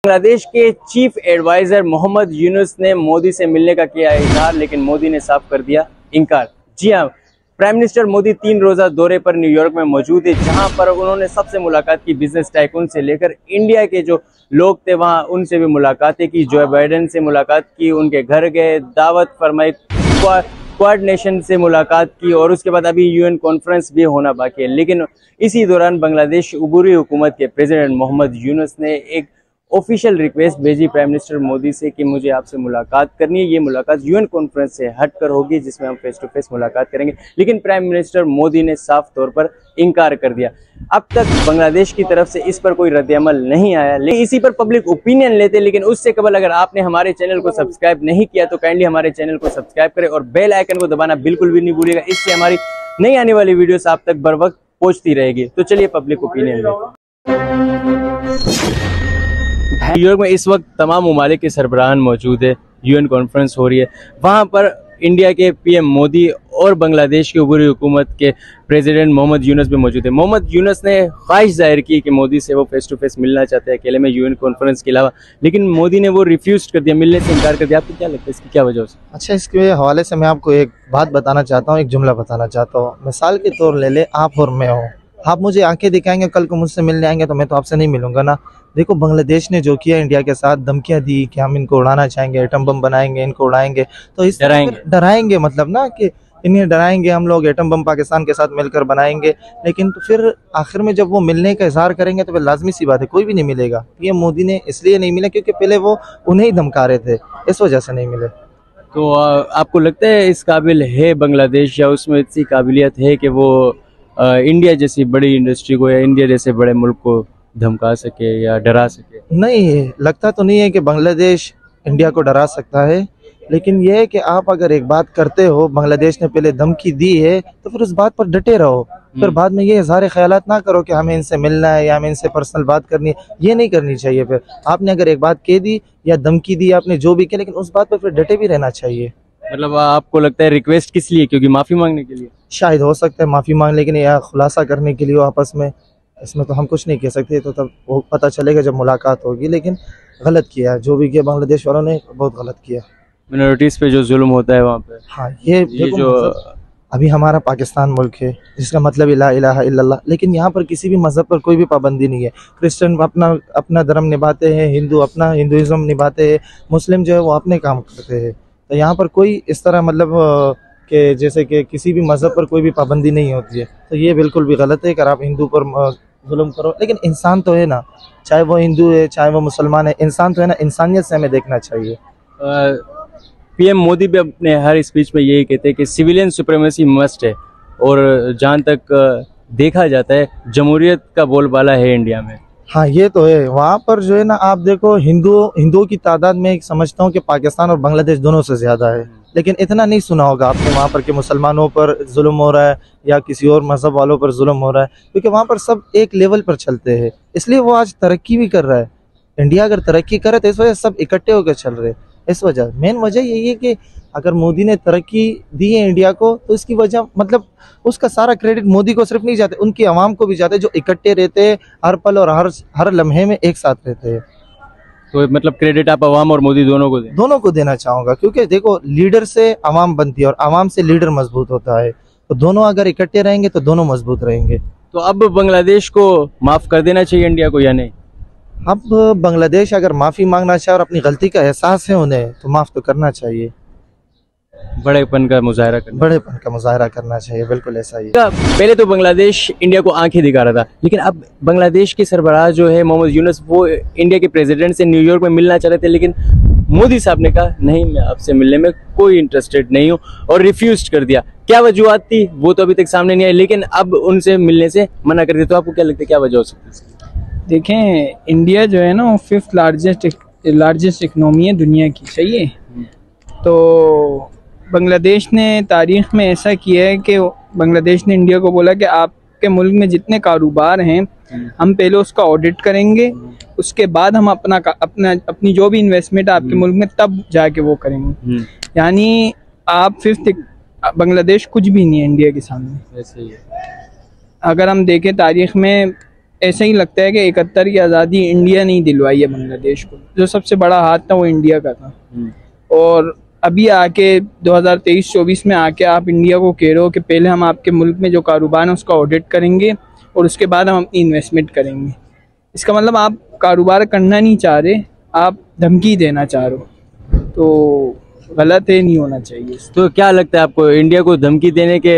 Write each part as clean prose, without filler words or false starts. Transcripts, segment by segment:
बांग्लादेश के chief adviser Mohammad Yunus ने मोदी से मिलने का किया इजहार, लेकिन मोदी ने साफ कर दिया इनकार। जी हां, प्राइम मिनिस्टर मोदी 3 रोजा दौरे पर न्यूयॉर्क में मौजूद है, जहां पर उन्होंने सबसे मुलाकात की। बिजनेस टाइकून से लेकर इंडिया के जो लोग थे वहां उनसे भी मुलाकातें की। जो बाइडेन से मुलाकात की, उनके घर गए, दावत फरमाई, क्वाड नेशन से मुलाकात की और उसके बाद अभी यूएन कॉन्फ्रेंस भी होना बाकी है। लेकिन इसी दौरान बांग्लादेश उबूरी हुकूमत के प्रेसिडेंट मोहम्मद यूनुस ने एक ऑफिशियल रिक्वेस्ट भेजी प्राइम मिनिस्टर मोदी से कि मुझे आपसे मुलाकात करनी है। ये मुलाकात यूएन कॉन्फ्रेंस से हटकर होगी, जिसमें हम फेस टू फेस मुलाकात करेंगे। लेकिन प्राइम मिनिस्टर मोदी ने साफ तौर पर इनकार कर दिया। अब तक बांग्लादेश की तरफ से इस पर कोई रद्द-ए-अमल नहीं आया, लेकिन इसी पर पब्लिक ओपिनियन लेते। लेकिन उससे कबल अगर आपने हमारे चैनल को सब्सक्राइब नहीं किया तो काइंडली हमारे चैनल को सब्सक्राइब करें और बेल आइकन को दबाना बिल्कुल भी नहीं भूलिएगा। इससे हमारी नई आने वाली वीडियोस आप तक बर वक्त पहुंचती रहेगी। तो चलिए पब्लिक ओपिनियन न्यूयॉर्क में इस वक्त तमाम ममालिक के सरबराहान मौजूद है। यूएन कॉन्फ्रेंस हो रही है, वहां पर इंडिया के पीएम मोदी और बांग्लादेश की उबूरी हुकूमत के प्रेसिडेंट मोहम्मद यूनुस भी मौजूद है। मोहम्मद यूनुस ने ख्वाहिश जाहिर की कि मोदी से वो फेस टू फेस मिलना चाहते हैं अकेले में यूएन कॉन्फ्रेंस के अलावा, लेकिन मोदी ने वो रिफ्यूज कर दिया, मिलने से इनकार कर दिया। आपको क्या लगता है इसकी क्या वजह से? अच्छा, इसके हवाले से मैं आपको एक बात बताना चाहता हूँ, एक जुमला बताना चाहता हूँ। मिसाल के तौर ले ले, आप और मैं हो, आप मुझे आंखें दिखाएंगे, कल को मुझसे मिलने आएंगे तो मैं तो आपसे नहीं मिलूंगा ना। देखो, बांग्लादेश ने जो किया इंडिया के साथ, धमकियां दी कि हम इनको उड़ाना चाहेंगे, एटम बम बनाएंगे, इनको उड़ाएंगे, तो इस डराएंगे मतलब ना कि इन्हें डराएंगे हम लोग, एटम बम पाकिस्तान के साथ मिलकर बनाएंगे। लेकिन तो फिर आखिर में जब वो मिलने का इजहार करेंगे तो फिर लाजमी सी बात है कोई भी नहीं मिलेगा। ये मोदी ने इसलिए नहीं मिले क्योंकि पहले वो उन्हें ही धमका रहे थे, इस वजह से नहीं मिले। तो आपको लगता है इस काबिल है बांग्लादेश, या उसमें इतनी काबिलियत है कि वो इंडिया जैसी बड़ी इंडस्ट्री को या इंडिया जैसे बड़े मुल्क को धमका सके या डरा सके? नहीं, लगता तो नहीं है कि बांग्लादेश इंडिया को डरा सकता है, लेकिन यह है कि आप अगर एक बात करते हो, बांग्लादेश ने पहले धमकी दी है तो फिर उस बात पर डटे रहो। फिर बाद में ये सारे ख्यालात ना करो कि हमें इनसे मिलना है या हमें इनसे पर्सनल बात करनी है, ये नहीं करनी चाहिए। फिर आपने अगर एक बात कह दी या धमकी दी, आपने जो भी किया, लेकिन उस बात पर फिर डटे भी रहना चाहिए। मतलब आपको लगता है रिक्वेस्ट किस लिए, क्योंकि माफी मांगने के लिए? शायद हो सकता है माफी मांग, लेकिन या खुलासा करने के लिए हो आपस में, इसमें तो हम कुछ नहीं कह सकते। तो तब वो पता चलेगा जब मुलाकात होगी। लेकिन गलत किया, जो भी किया बांग्लादेश वालों ने बहुत गलत किया। मिनोरिटीज पे जो जुल्म होता है वहाँ पे, हाँ, ये जो अभी हमारा पाकिस्तान मुल्क है, जिसका मतलब ला इलाहा इल्लल्लाह, लेकिन यहाँ पर किसी भी मजहब पर कोई भी पाबंदी नहीं है। क्रिश्चियन अपना धर्म निभाते हैं, हिंदू अपना हिंदुइज्म निभाते हैं, मुस्लिम जो है वो अपने काम करते हैं। तो यहाँ पर कोई इस तरह मतलब कि जैसे कि किसी भी मजहब पर कोई भी पाबंदी नहीं होती है। तो ये बिल्कुल भी गलत है कि आप हिंदू पर जुल्म करो। लेकिन इंसान तो है ना, चाहे वो हिंदू है चाहे वो मुसलमान है, इंसान तो है ना, इंसानियत से हमें देखना चाहिए। पीएम मोदी भी अपने हर स्पीच में यही कहते हैं कि सिविलियन सुप्रीमेसी मस्ट है, और जहाँ तक देखा जाता है जमहूरियत का बोलबाला है इंडिया में। हाँ, ये तो है। वहाँ पर जो है ना, आप देखो, हिंदुओं की तादाद में समझता हूँ कि पाकिस्तान और बांग्लादेश दोनों से ज्यादा है। लेकिन इतना नहीं सुना होगा आपने वहाँ पर कि मुसलमानों पर जुल्म हो रहा है या किसी और मजहब वालों पर जुल्म हो रहा है, क्योंकि वहाँ पर सब एक लेवल पर चलते हैं। इसलिए वो आज तरक्की भी कर रहा है। इंडिया अगर तरक्की करे तो इस वजह से सब इकट्ठे होकर चल रहे हैं। इस वजह, मेन वजह यही है कि अगर मोदी ने तरक्की दी है इंडिया को, तो इसकी वजह मतलब उसका सारा क्रेडिट मोदी को सिर्फ नहीं जाते, उनकी आवाम को भी जाते, जो इकट्ठे रहते हैं हर पल और हर लम्हे में एक साथ रहते हैं। तो मतलब क्रेडिट आप आवाम और मोदी दोनों को देना चाहूंगा, क्योंकि देखो, लीडर से आवाम बनती है और आवाम से लीडर मजबूत होता है। तो दोनों अगर इकट्ठे रहेंगे तो दोनों मजबूत रहेंगे। तो अब बांग्लादेश को माफ कर देना चाहिए इंडिया को या नहीं? अब बांग्लादेश अगर माफी मांगना चाहे और अपनी गलती का एहसास है उन्हें, तो माफ तो करना चाहिए। बड़ेपन का मुजाहरा करना चाहिए, बिल्कुल ऐसा ही। पहले तो बांग्लादेश इंडिया को आंखें दिखा रहा था, लेकिन अब बांग्लादेश के सरबराह जो है मोहम्मद यूनुस, वो इंडिया के प्रेसिडेंट से न्यूयॉर्क में मिलना चाह रहे थे, लेकिन मोदी साहब ने कहा नहीं, मैं आपसे मिलने में कोई इंटरेस्टेड नहीं हूँ, और रिफ्यूज कर दिया। क्या वजूहत थी वो तो अभी तक सामने नहीं आई, लेकिन अब उनसे मिलने से मना कर दिया। तो आपको क्या लगता है क्या वजह हो सकती है? देखें, इंडिया जो है ना, वो 5th लार्जेस्ट इकनॉमी है दुनिया की, सही है। तो बांग्लादेश ने तारीख़ में ऐसा किया है कि बांग्लादेश ने इंडिया को बोला कि आपके मुल्क में जितने कारोबार हैं हम पहले उसका ऑडिट करेंगे, उसके बाद हम अपनी जो भी इन्वेस्टमेंट आपके मुल्क में तब जाके वो करेंगे। यानी आप 5th बांग्लादेश कुछ भी नहीं है इंडिया के सामने। ऐसे ही है। अगर हम देखें तारीख़ में ऐसा ही लगता है कि 71 की आज़ादी इंडिया ने ही दिलवाई है बांग्लादेश को। जो सबसे बड़ा हाथ था वो इंडिया का था। और अभी आके 2023-24 में आके आप इंडिया को कह रहे हो कि पहले हम आपके मुल्क में जो कारोबार है उसका ऑडिट करेंगे और उसके बाद हम अपनी इन्वेस्टमेंट करेंगे। इसका मतलब आप कारोबार करना नहीं चाह रहे, आप धमकी देना चाह रहे हो, तो गलत है, नहीं होना चाहिए। तो क्या लगता है आपको, इंडिया को धमकी देने के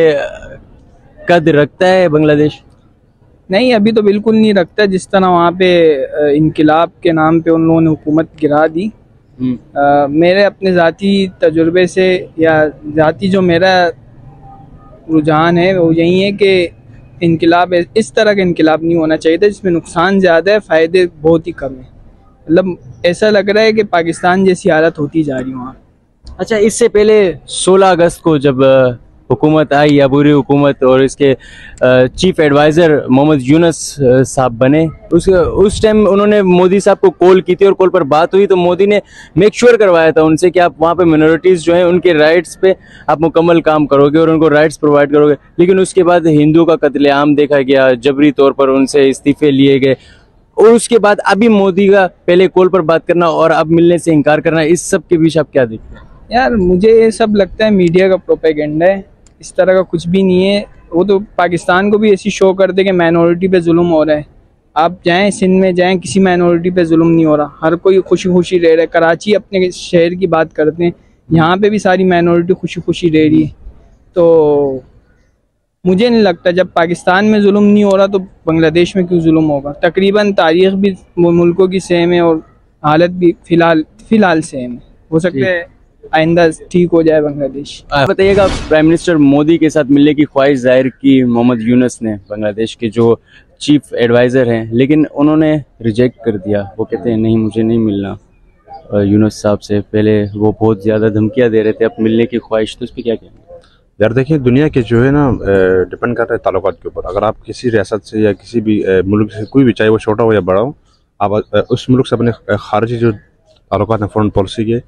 कद रखता है बांग्लादेश? नहीं, अभी तो बिल्कुल नहीं रखता। जिस तरह वहाँ पे इनकलाब के नाम पे उन लोगों ने हुकूमत गिरा दी। मेरे अपने ज़ाती तजुर्बे से या ज़ाती जो मेरा रुझान है वो यही है कि इनकलाब इस तरह का इनकलाब नहीं होना चाहिए था जिसमें नुकसान ज़्यादा है, फ़ायदे बहुत ही कम है। मतलब ऐसा लग रहा है कि पाकिस्तान जैसी हालत होती जा रही है वहाँ। अच्छा, इससे पहले 16 अगस्त को जब हुकूमत आई, अबूरी हुकूमत, और इसके चीफ एडवाइज़र मोहम्मद यूनुस साहब बने, उस टाइम उन्होंने मोदी साहब को कॉल की थी और कॉल पर बात हुई तो मोदी ने मेक श्योर करवाया था उनसे कि आप वहाँ पे मिनोरिटीज़ जो हैं उनके राइट्स पे आप मुकम्मल काम करोगे और उनको राइट्स प्रोवाइड करोगे। लेकिन उसके बाद हिंदुओं का कत्लेआम देखा गया, जबरी तौर पर उनसे इस्तीफे लिए गए, और उसके बाद अभी मोदी का पहले कॉल पर बात करना और अब मिलने से इनकार करना, इस सब के बीच आप क्या देखते हैं? यार मुझे ये सब लगता है मीडिया का प्रोपेगेंडा है, इस तरह का कुछ भी नहीं है। वो तो पाकिस्तान को भी ऐसी शो कर दे कि माइनॉरिटी पे जुल्म हो रहा है। आप जाएं सिंध में जाएं, किसी माइनॉरिटी पे जुल्म नहीं हो रहा, हर कोई खुशी खुशी रह रहा है। कराची अपने शहर की बात करते हैं, यहाँ पे भी सारी माइनॉरिटी खुशी खुशी रह रही है। तो मुझे नहीं लगता, जब पाकिस्तान में जुल्म नहीं हो रहा तो बांग्लादेश में क्यों जुल्म होगा। तकरीबन तारीख भी मुल्कों की सेम है और हालत भी फ़िलहाल सेम है। हो सकता है आइंदा ठीक हो जाए बांग्लादेश। बताइएगा, प्राइम मिनिस्टर मोदी के साथ मिलने की ख्वाहिश जाहिर की मोहम्मद यूनुस ने, बांग्लादेश के जो चीफ एडवाइज़र हैं, लेकिन उन्होंने रिजेक्ट कर दिया। वो कहते हैं नहीं, मुझे नहीं मिलना यूनुस साहब से। पहले वो बहुत ज़्यादा धमकियाँ दे रहे थे, अब मिलने की ख्वाहिश, तो उस पर क्या कहेंगे? यार देखिए, दुनिया के जो है ना डिपेंड कर रहा है ताल्लुकात के ऊपर। अगर आप किसी रियासत से या किसी भी मुल्क से, कोई भी, चाहे वो छोटा हो या बड़ा हो, आप उस मुल्क से अपने खारजी जो ताल्लुकात हैं फॉरेन पॉलिसी के,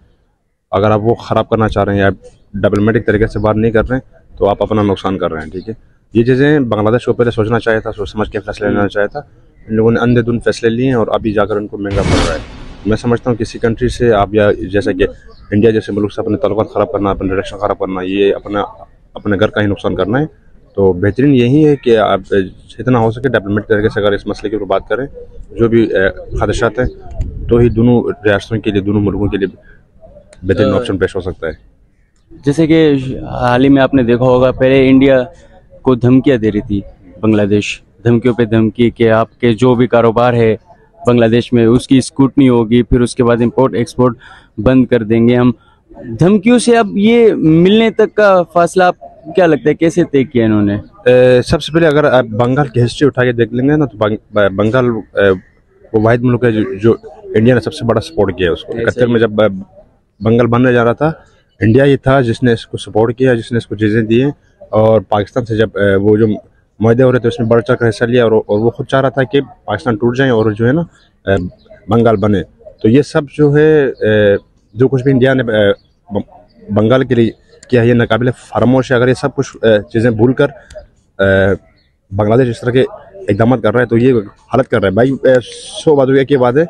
अगर आप वो ख़राब करना चाह रहे हैं या डिप्लोमेटिक तरीके से बात नहीं कर रहे हैं तो आप अपना नुकसान कर रहे हैं। ठीक है, ये चीज़ें बांग्लादेश को पहले सोचना चाहिए था, सोच समझ के फैसले लेना चाहिए था। इन लोगों ने अंधेधुंध फैसले लिए हैं और अभी जाकर उनको महंगा पड़ रहा है। मैं समझता हूँ किसी कंट्री से आप, या जैसे कि इंडिया जैसे मुल्क से अपने ताल्लुकात ख़राब करना, अपने रिलेशन ख़राब करना, ये अपने घर का ही नुकसान करना है। तो बेहतरीन यही है कि आप जितना हो सके डिप्लोमेटिक तरीके से अगर इस मसले के ऊपर बात करें, जो भी खदशात हैं, तो ही दोनों रियासतों के लिए, दोनों मुल्कों के लिए बेहतरीन ऑप्शन पेश हो सकता है। जैसे कि हाल ही में आपने देखा होगा, पहले इंडिया को धमकियाँ दे रही थी बांग्लादेश, धमकियों पे धमकी कि आपके जो भी कारोबार है बांग्लादेश में उसकी स्क्रूटनी होगी, फिर उसके बाद इंपोर्ट एक्सपोर्ट बंद कर देंगे हम। धमकियों से अब ये मिलने तक का फासला आप क्या लगता है कैसे तय किया इन्होंने? सबसे पहले अगर आप बंगाल की हिस्ट्री उठा के देख लेंगे ना, तो बंगाल वो वाहिद मुल्क है जो इंडिया ने सबसे बड़ा सपोर्ट किया है उसको। 71 में जब बंगाल बनने जा रहा था, इंडिया ही था जिसने इसको सपोर्ट किया, जिसने इसको चीज़ें दी हैं। और पाकिस्तान से जब वो जो मुआहदे हो रहे थे उसमें बढ़ चढ़ कर हिस्सा लिया, और वो खुद चाह रहा था कि पाकिस्तान टूट जाए और जो है ना बंगाल बने। तो ये सब जो है, जो कुछ भी इंडिया ने बंगाल के लिए किया, ये नाकाबिले फरामोश है। अगर ये सब कुछ चीज़ें भूल कर बांग्लादेश इस तरह के इकदाम कर रहा है तो ये हालत कर रहा है। भाई 100 बात एक ये बात है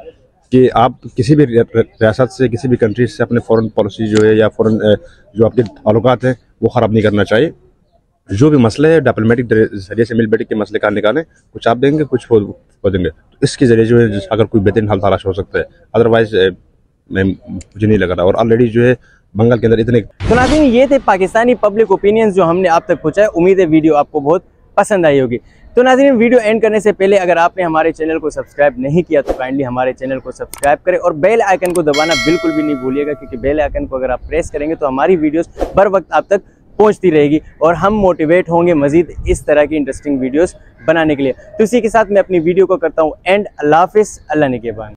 कि आप किसी भी रियासत से, किसी भी कंट्री से अपने फॉरेन पॉलिसी जो है या फॉरेन जो आपके ताल्लुकात हैं वो ख़राब नहीं करना चाहिए। जो भी मसले है डिप्लोमेटिक जरिए से मिल बैठ के मसले का निकालें, कुछ आप देंगे, कुछ वो देंगे, तो इसके जरिए जो है अगर कोई बेहतरीन हल तलाश हो सकता है। अदरवाइज मुझे नहीं लग रहा। और ऑलरेडी जो है बंगाल के अंदर इतने। तो नाज़रीन, ये थे पाकिस्तानी पब्लिक ओपिनियंस जो हमने आप तक पहुँचाए। उम्मीद है वीडियो आपको बहुत पसंद आई होगी। तो नाज़रीन, वीडियो एंड करने से पहले अगर आपने हमारे चैनल को सब्सक्राइब नहीं किया तो काइंडली हमारे चैनल को सब्सक्राइब करें और बेल आइकन को दबाना बिल्कुल भी नहीं भूलिएगा, क्योंकि बेल आइकन को अगर आप प्रेस करेंगे तो हमारी वीडियोस बर वक्त आप तक पहुंचती रहेगी और हम मोटिवेट होंगे मजीद इस तरह की इंटरेस्टिंग वीडियोस बनाने के लिए। तो इसी के साथ मैं अपनी वीडियो को करता हूं एंड। अल्लाह हाफिज़, अल्लाह निगहबान।